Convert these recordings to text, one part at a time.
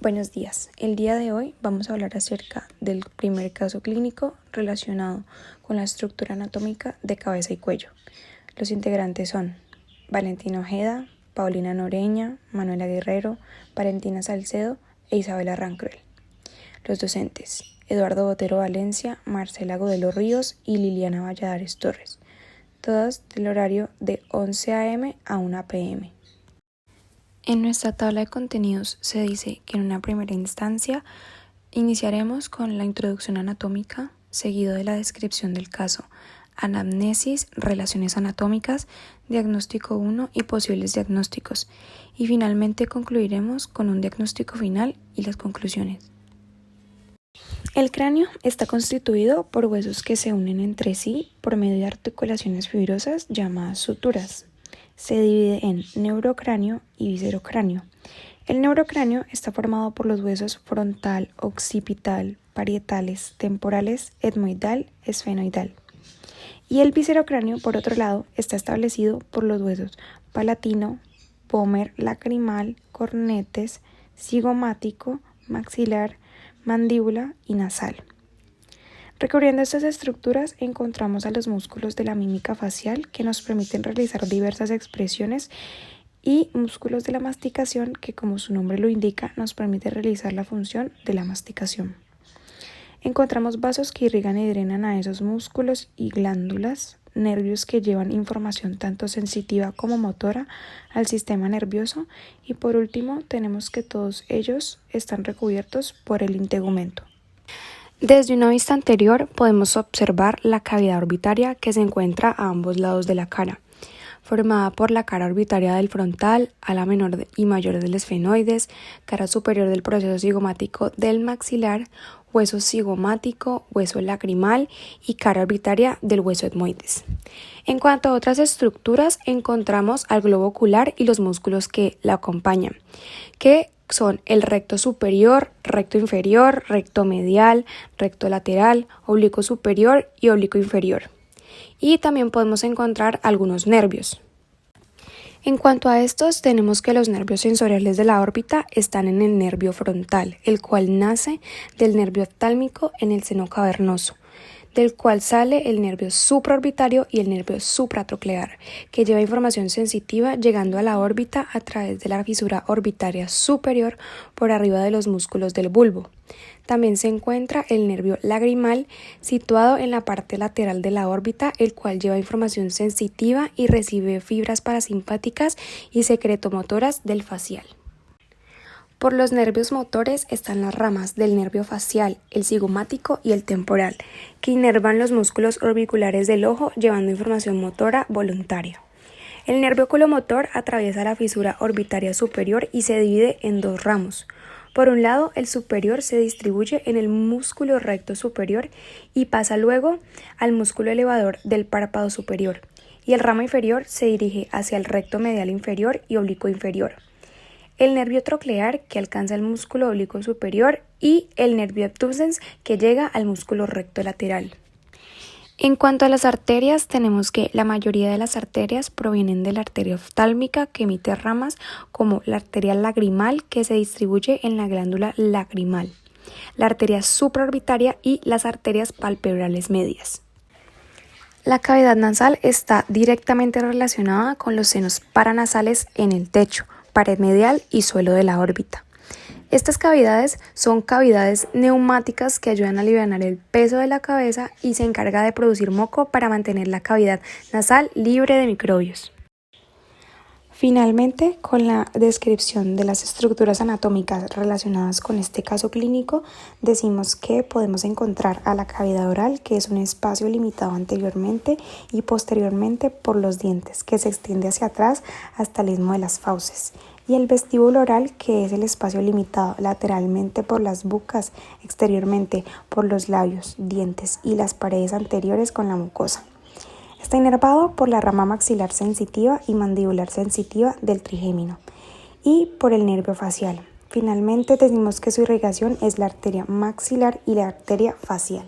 Buenos días. El día de hoy vamos a hablar acerca del primer caso clínico relacionado con la estructura anatómica de cabeza y cuello. Los integrantes son Valentina Ojeda, Paulina Noreña, Manuela Guerrero, Valentina Salcedo e Isabela Rancruel. Los docentes: Eduardo Botero Valencia, Marcela Godelo Ríos y Liliana Valladares Torres, todas del horario de 11 a.m. a 1 p.m. En nuestra tabla de contenidos se dice que en una primera instancia iniciaremos con la introducción anatómica, seguido de la descripción del caso, anamnesis, relaciones anatómicas, diagnóstico 1 y posibles diagnósticos, y finalmente concluiremos con un diagnóstico final y las conclusiones. El cráneo está constituido por huesos que se unen entre sí por medio de articulaciones fibrosas llamadas suturas. Se divide en neurocráneo y viscerocráneo. El neurocráneo está formado por los huesos frontal, occipital, parietales, temporales, etmoidal, esfenoidal. Y el viscerocráneo, por otro lado, está establecido por los huesos palatino, pómer, lacrimal, cornetes, cigomático, maxilar, mandíbula y nasal. Recorriendo estas estructuras encontramos a los músculos de la mímica facial que nos permiten realizar diversas expresiones y músculos de la masticación que, como su nombre lo indica, nos permite realizar la función de la masticación. Encontramos vasos que irrigan y drenan a esos músculos y glándulas, nervios que llevan información tanto sensitiva como motora al sistema nervioso y por último tenemos que todos ellos están recubiertos por el integumento. Desde una vista anterior podemos observar la cavidad orbitaria que se encuentra a ambos lados de la cara, formada por la cara orbitaria del frontal, ala menor y mayor del esfenoides, cara superior del proceso cigomático del maxilar, hueso cigomático, hueso lacrimal y cara orbitaria del hueso etmoides. En cuanto a otras estructuras, encontramos al globo ocular y los músculos que la acompañan, que son el recto superior, recto inferior, recto medial, recto lateral, oblicuo superior y oblicuo inferior. Y también podemos encontrar algunos nervios. En cuanto a estos, tenemos que los nervios sensoriales de la órbita están en el nervio frontal, el cual nace del nervio oftálmico en el seno cavernoso, del cual sale el nervio supraorbitario y el nervio supratroclear, que lleva información sensitiva llegando a la órbita a través de la fisura orbitaria superior por arriba de los músculos del bulbo. También se encuentra el nervio lagrimal situado en la parte lateral de la órbita, el cual lleva información sensitiva y recibe fibras parasimpáticas y secretomotoras del facial. Por los nervios motores están las ramas del nervio facial, el cigomático y el temporal, que inervan los músculos orbiculares del ojo llevando información motora voluntaria. El nervio oculomotor atraviesa la fisura orbitaria superior y se divide en dos ramos. Por un lado, el superior se distribuye en el músculo recto superior y pasa luego al músculo elevador del párpado superior, y el ramo inferior se dirige hacia el recto medial inferior y oblicuo inferior. El nervio troclear que alcanza el músculo oblicuo superior y el nervio abducens que llega al músculo recto lateral. En cuanto a las arterias, tenemos que la mayoría de las arterias provienen de la arteria oftálmica que emite ramas como la arteria lagrimal que se distribuye en la glándula lacrimal, la arteria supraorbitaria y las arterias palpebrales medias. La cavidad nasal está directamente relacionada con los senos paranasales en el techo, pared medial y suelo de la órbita. Estas cavidades son cavidades neumáticas que ayudan a aliviar el peso de la cabeza y se encarga de producir moco para mantener la cavidad nasal libre de microbios. Finalmente, con la descripción de las estructuras anatómicas relacionadas con este caso clínico, decimos que podemos encontrar a la cavidad oral, que es un espacio limitado anteriormente y posteriormente por los dientes, que se extiende hacia atrás hasta el istmo de las fauces, y el vestíbulo oral, que es el espacio limitado lateralmente por las bucas, exteriormente por los labios, dientes y las paredes anteriores con la mucosa. Está inervado por la rama maxilar sensitiva y mandibular sensitiva del trigémino y por el nervio facial. Finalmente decimos que su irrigación es la arteria maxilar y la arteria facial.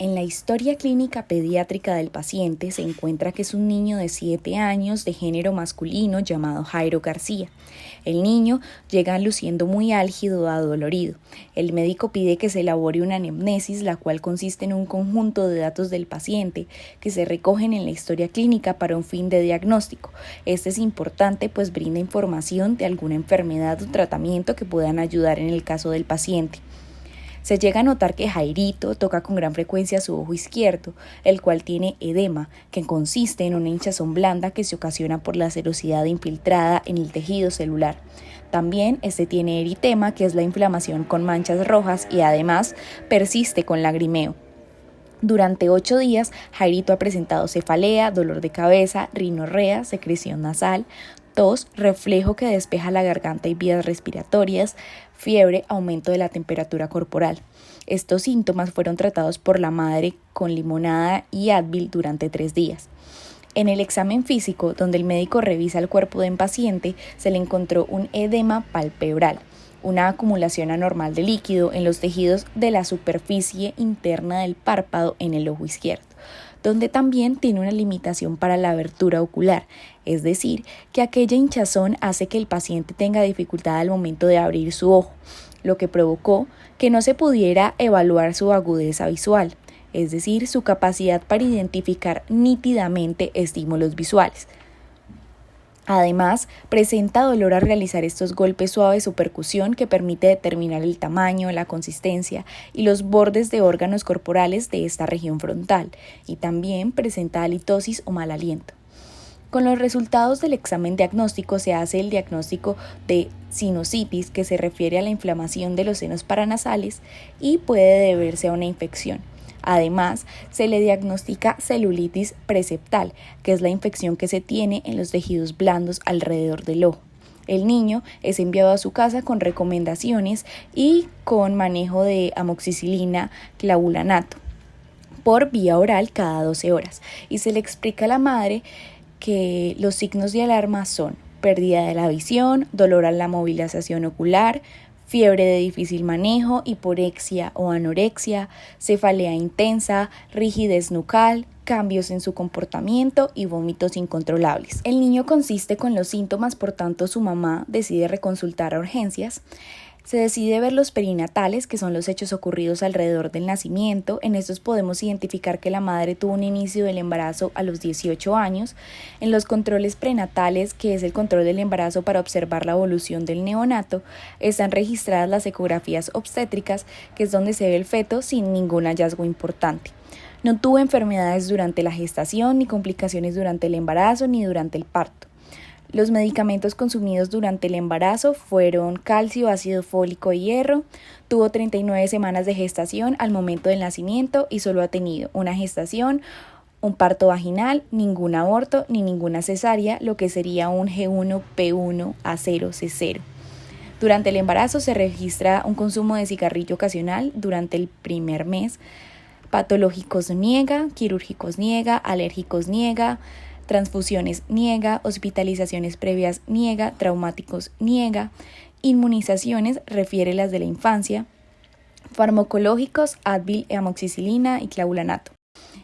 En la historia clínica pediátrica del paciente se encuentra que es un niño de 7 años de género masculino llamado Jairo García. El niño llega luciendo muy álgido, adolorido. El médico pide que se elabore una anamnesis, la cual consiste en un conjunto de datos del paciente que se recogen en la historia clínica para un fin de diagnóstico. Este es importante pues brinda información de alguna enfermedad o tratamiento que puedan ayudar en el caso del paciente. Se llega a notar que Jairito toca con gran frecuencia su ojo izquierdo, el cual tiene edema, que consiste en una hinchazón blanda que se ocasiona por la serosidad infiltrada en el tejido celular. También tiene eritema, que es la inflamación con manchas rojas y además persiste con lagrimeo. Durante 8 días, Jairito ha presentado cefalea, dolor de cabeza, rinorrea, secreción nasal, tos, reflejo que despeja la garganta y vías respiratorias, fiebre, aumento de la temperatura corporal. Estos síntomas fueron tratados por la madre con limonada y Advil durante 3 días. En el examen físico, donde el médico revisa el cuerpo del paciente, se le encontró un edema palpebral, una acumulación anormal de líquido en los tejidos de la superficie interna del párpado en el ojo izquierdo, donde también tiene una limitación para la abertura ocular, es decir, que aquella hinchazón hace que el paciente tenga dificultad al momento de abrir su ojo, lo que provocó que no se pudiera evaluar su agudeza visual, es decir, su capacidad para identificar nítidamente estímulos visuales. Además, presenta dolor al realizar estos golpes suaves o percusión que permite determinar el tamaño, la consistencia y los bordes de órganos corporales de esta región frontal, y también presenta halitosis o mal aliento. Con los resultados del examen diagnóstico se hace el diagnóstico de sinusitis, que se refiere a la inflamación de los senos paranasales y puede deberse a una infección. Además, se le diagnostica celulitis preseptal, que es la infección que se tiene en los tejidos blandos alrededor del ojo. El niño es enviado a su casa con recomendaciones y con manejo de amoxicilina, clavulanato, por vía oral cada 12 horas. Y se le explica a la madre que los signos de alarma son pérdida de la visión, dolor a la movilización ocular, fiebre de difícil manejo, hiporexia o anorexia, cefalea intensa, rigidez nucal, cambios en su comportamiento y vómitos incontrolables. El niño consiste con los síntomas, por tanto su mamá decide reconsultar a urgencias. Se decide ver los perinatales, que son los hechos ocurridos alrededor del nacimiento. En estos podemos identificar que la madre tuvo un inicio del embarazo a los 18 años. En los controles prenatales, que es el control del embarazo para observar la evolución del neonato, están registradas las ecografías obstétricas, que es donde se ve el feto sin ningún hallazgo importante. No tuvo enfermedades durante la gestación, ni complicaciones durante el embarazo, ni durante el parto. Los medicamentos consumidos durante el embarazo fueron calcio, ácido fólico y hierro. Tuvo 39 semanas de gestación al momento del nacimiento y solo ha tenido una gestación, un parto vaginal, ningún aborto ni ninguna cesárea, lo que sería un G1, P1, A0, C0. Durante el embarazo se registra un consumo de cigarrillo ocasional durante el primer mes. Patológicos niega, quirúrgicos niega, alérgicos niega, transfusiones niega, hospitalizaciones previas niega, traumáticos niega, inmunizaciones refiere las de la infancia, farmacológicos Advil, amoxicilina y clavulanato.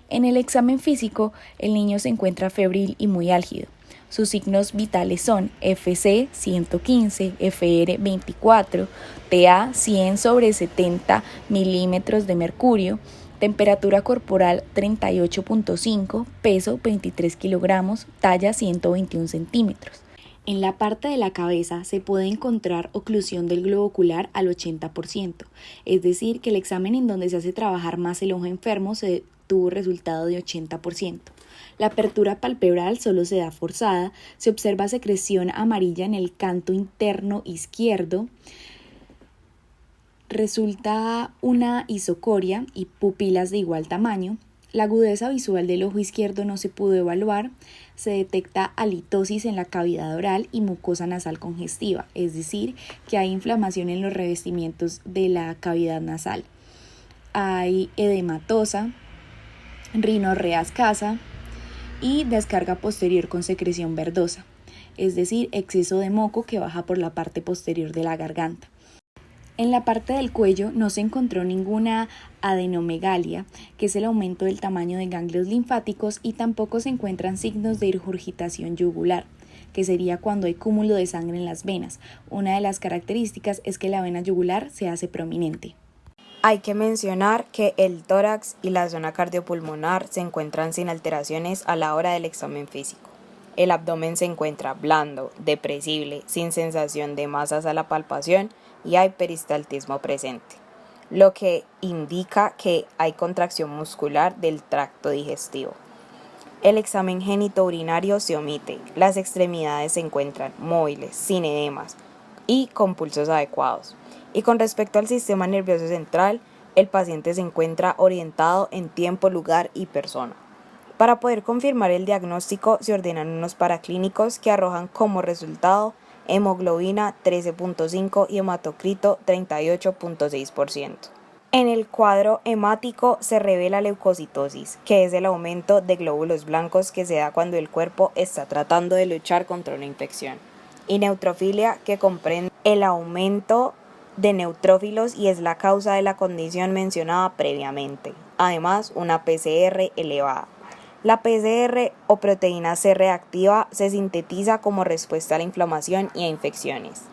En el examen físico, el niño se encuentra febril y muy álgido. Sus signos vitales son FC 115, FR 24, TA 100/70 milímetros de mercurio, temperatura corporal 38.5, peso 23 kilogramos, talla 121 centímetros. En la parte de la cabeza se puede encontrar oclusión del globo ocular al 80%, es decir, que el examen en donde se hace trabajar más el ojo enfermo se tuvo resultado de 80%. La apertura palpebral solo se da forzada, se observa secreción amarilla en el canto interno izquierdo, resulta una isocoria y pupilas de igual tamaño. La agudeza visual del ojo izquierdo no se pudo evaluar. Se detecta halitosis en la cavidad oral y mucosa nasal congestiva, es decir, que hay inflamación en los revestimientos de la cavidad nasal. Hay edematosa, rinorrea escasa y descarga posterior con secreción verdosa, es decir, exceso de moco que baja por la parte posterior de la garganta. En la parte del cuello no se encontró ninguna adenomegalia, que es el aumento del tamaño de ganglios linfáticos, y tampoco se encuentran signos de regurgitación yugular, que sería cuando hay cúmulo de sangre en las venas. Una de las características es que la vena yugular se hace prominente. Hay que mencionar que el tórax y la zona cardiopulmonar se encuentran sin alteraciones a la hora del examen físico. El abdomen se encuentra blando, depresible, sin sensación de masas a la palpación y hay peristaltismo presente, lo que indica que hay contracción muscular del tracto digestivo. El examen genitourinario se omite, las extremidades se encuentran móviles, sin edemas y con pulsos adecuados. Y con respecto al sistema nervioso central, el paciente se encuentra orientado en tiempo, lugar y persona. Para poder confirmar el diagnóstico se ordenan unos paraclínicos que arrojan como resultado hemoglobina 13.5 y hematocrito 38.6%. En el cuadro hemático se revela leucocitosis, que es el aumento de glóbulos blancos que se da cuando el cuerpo está tratando de luchar contra una infección, y neutrofilia, que comprende el aumento de neutrófilos y es la causa de la condición mencionada previamente. Además, una PCR elevada. La PCR o proteína C reactiva se sintetiza como respuesta a la inflamación y a infecciones.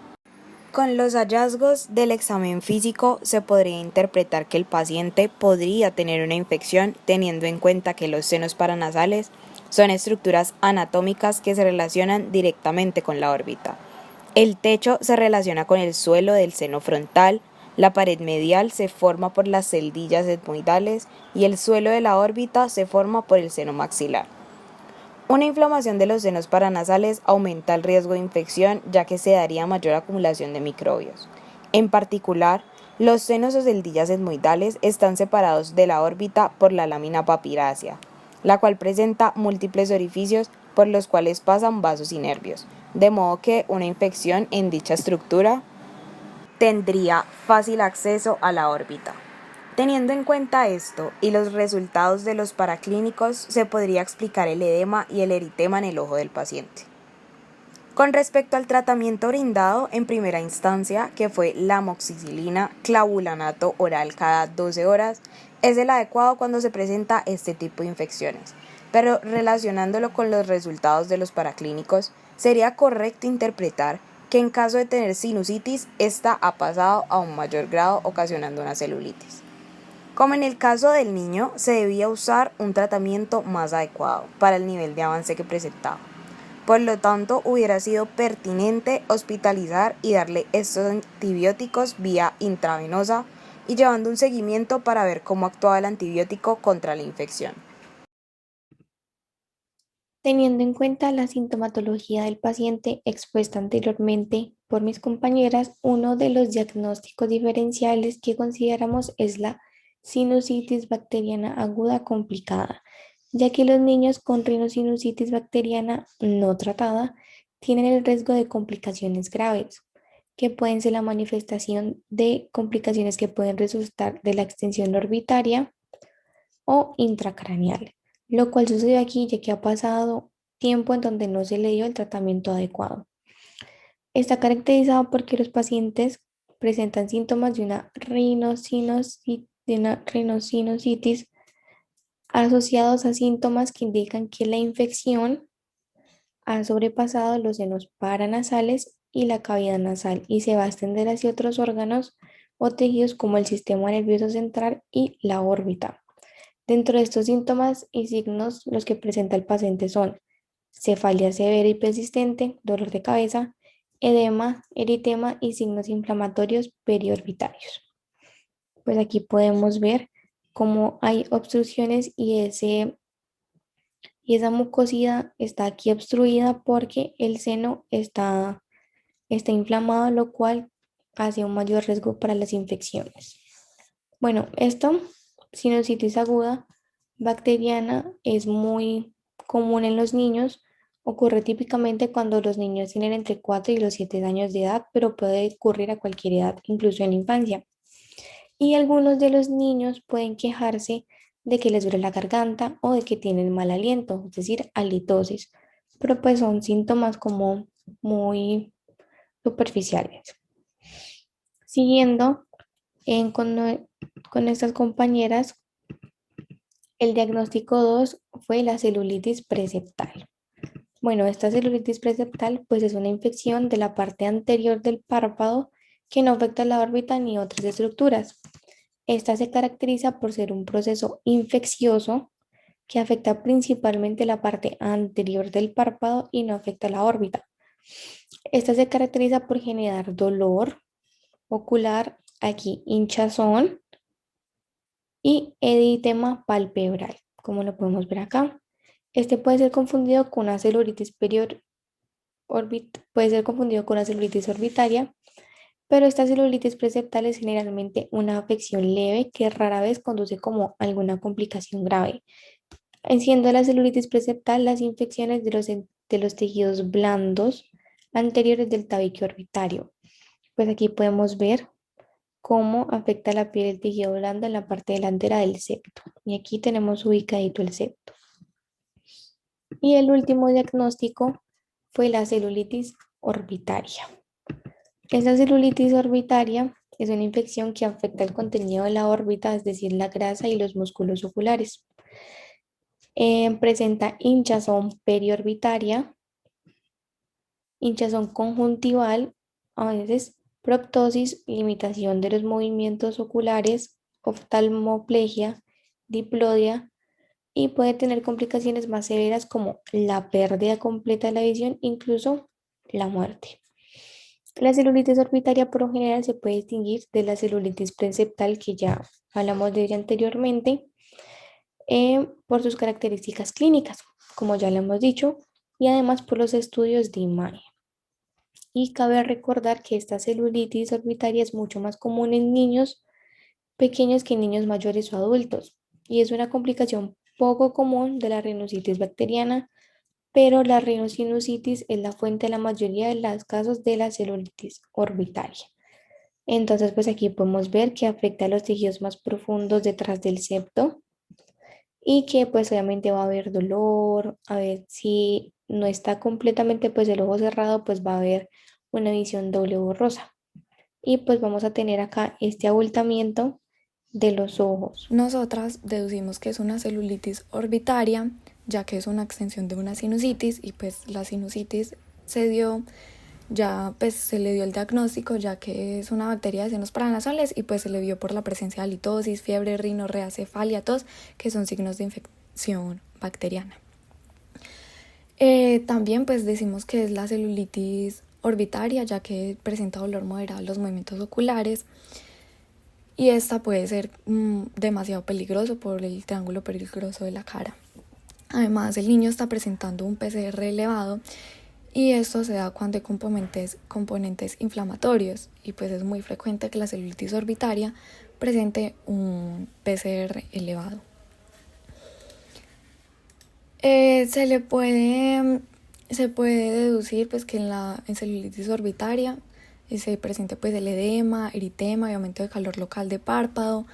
Con los hallazgos del examen físico se podría interpretar que el paciente podría tener una infección, teniendo en cuenta que los senos paranasales son estructuras anatómicas que se relacionan directamente con la órbita. El techo se relaciona con el suelo del seno frontal, la pared medial se forma por las celdillas etmoidales y el suelo de la órbita se forma por el seno maxilar. Una inflamación de los senos paranasales aumenta el riesgo de infección, ya que se daría mayor acumulación de microbios. En particular, los senos o celdillas etmoidales están separados de la órbita por la lámina papirácea, la cual presenta múltiples orificios por los cuales pasan vasos y nervios, de modo que una infección en dicha estructura tendría fácil acceso a la órbita. Teniendo en cuenta esto y los resultados de los paraclínicos, se podría explicar el edema y el eritema en el ojo del paciente. Con respecto al tratamiento brindado en primera instancia, que fue la amoxicilina clavulanato oral cada 12 horas, es el adecuado cuando se presenta este tipo de infecciones. Pero relacionándolo con los resultados de los paraclínicos, sería correcto interpretar que en caso de tener sinusitis, esta ha pasado a un mayor grado ocasionando una celulitis. Como en el caso del niño, se debía usar un tratamiento más adecuado para el nivel de avance que presentaba. Por lo tanto, hubiera sido pertinente hospitalizar y darle estos antibióticos vía intravenosa y llevando un seguimiento para ver cómo actuaba el antibiótico contra la infección. Teniendo en cuenta la sintomatología del paciente expuesta anteriormente por mis compañeras, uno de los diagnósticos diferenciales que consideramos es la sinusitis bacteriana aguda complicada, ya que los niños con rinosinusitis bacteriana no tratada tienen el riesgo de complicaciones graves, que pueden ser la manifestación de complicaciones que pueden resultar de la extensión orbitaria o intracraneal, lo cual sucede aquí ya que ha pasado tiempo en donde no se le dio el tratamiento adecuado. Está caracterizado porque los pacientes presentan síntomas de una rinosinusitis asociados a síntomas que indican que la infección ha sobrepasado los senos paranasales y la cavidad nasal y se va a extender hacia otros órganos o tejidos como el sistema nervioso central y la órbita. Dentro de estos síntomas y signos, los que presenta el paciente son cefalea severa y persistente, dolor de cabeza, edema, eritema y signos inflamatorios periorbitarios. Pues aquí podemos ver cómo hay obstrucciones y esa mucosidad está aquí obstruida porque el seno está inflamado, lo cual hace un mayor riesgo para las infecciones. Bueno, esto, sinusitis aguda bacteriana, es muy común en los niños. Ocurre típicamente cuando los niños tienen entre 4 y los 7 años de edad, pero puede ocurrir a cualquier edad, incluso en la infancia. Y algunos de los niños pueden quejarse de que les duele la garganta o de que tienen mal aliento, es decir, halitosis, pero pues son síntomas como muy superficiales. Siguiendo con estas compañeras, el diagnóstico 2 fue la celulitis preseptal. Bueno, esta celulitis preseptal pues es una infección de la parte anterior del párpado que no afecta la órbita ni otras estructuras. Esta se caracteriza por ser un proceso infeccioso que afecta principalmente la parte anterior del párpado y no afecta la órbita. Esta se caracteriza por generar dolor ocular, aquí hinchazón y editema palpebral, como lo podemos ver acá. Este puede ser confundido con una celulitis puede ser confundido con una celulitis orbitaria, pero esta celulitis preseptal es generalmente una afección leve que rara vez conduce como alguna complicación grave. Siendo la celulitis preseptal las infecciones de los tejidos blandos anteriores del tabique orbitario. Pues aquí podemos ver cómo afecta la piel del tejido blando en la parte delantera del septo. Y aquí tenemos ubicadito el septo. Y el último diagnóstico fue la celulitis orbitaria. Esta celulitis orbitaria es una infección que afecta el contenido de la órbita, es decir, la grasa y los músculos oculares. Presenta hinchazón periorbitaria, hinchazón conjuntival, a veces proptosis, limitación de los movimientos oculares, oftalmoplegia, diplodia y puede tener complicaciones más severas como la pérdida completa de la visión, incluso la muerte. La celulitis orbitaria por lo general se puede distinguir de la celulitis preseptal que ya hablamos de ella anteriormente por sus características clínicas, como ya lo hemos dicho, y además por los estudios de imagen. Y cabe recordar que esta celulitis orbitaria es mucho más común en niños pequeños que en niños mayores o adultos y es una complicación poco común de la rinoceronte bacteriana, pero la rinosinusitis es la fuente de la mayoría de los casos de la celulitis orbitaria. Entonces, pues aquí podemos ver que afecta a los tejidos más profundos detrás del septo y que pues obviamente va a haber dolor, a ver si no está completamente pues el ojo cerrado, pues va a haber una visión doble borrosa. Y pues vamos a tener acá este abultamiento de los ojos. Nosotras deducimos que es una celulitis orbitaria, ya que es una extensión de una sinusitis y pues la sinusitis se dio, ya pues se le dio el diagnóstico ya que es una bacteria de senos paranasales y pues se le vio por la presencia de halitosis, fiebre, rinorrea, cefalia, tos, que son signos de infección bacteriana. También pues decimos que es la celulitis orbitaria, ya que presenta dolor moderado en los movimientos oculares. Y esta puede ser demasiado peligroso por el triángulo peligroso de la cara. Además, el niño está presentando un PCR elevado y esto se da cuando hay componentes inflamatorios y pues es muy frecuente que la celulitis orbitaria presente un PCR elevado. Se puede deducir pues que en celulitis orbitaria se presenta pues el edema, eritema y aumento de calor local de párpado,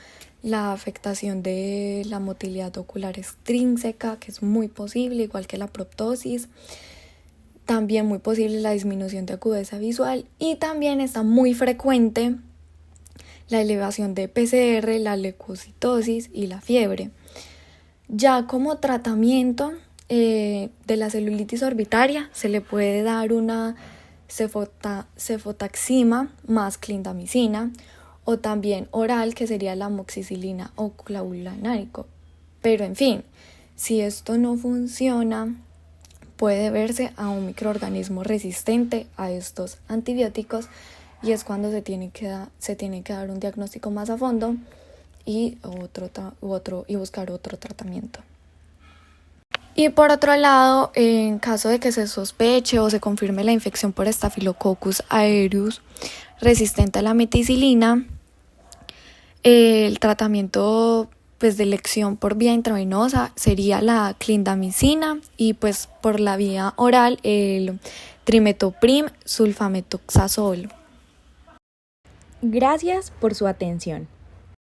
la afectación de la motilidad ocular extrínseca, que es muy posible, igual que la proptosis, también muy posible la disminución de agudeza visual y también está muy frecuente la elevación de PCR, la leucocitosis y la fiebre. Ya como tratamiento de la celulitis orbitaria se le puede dar una cefotaxima más clindamicina o también oral, que sería la amoxicilina o clavulanarico. Pero en fin, si esto no funciona, puede verse a un microorganismo resistente a estos antibióticos y es cuando se tiene que dar un diagnóstico más a fondo y buscar otro tratamiento. Y por otro lado, en caso de que se sospeche o se confirme la infección por Staphylococcus aureus resistente a la meticilina, el tratamiento pues de elección por vía intravenosa sería la clindamicina y pues por la vía oral el trimetoprim sulfametoxazol. Gracias por su atención.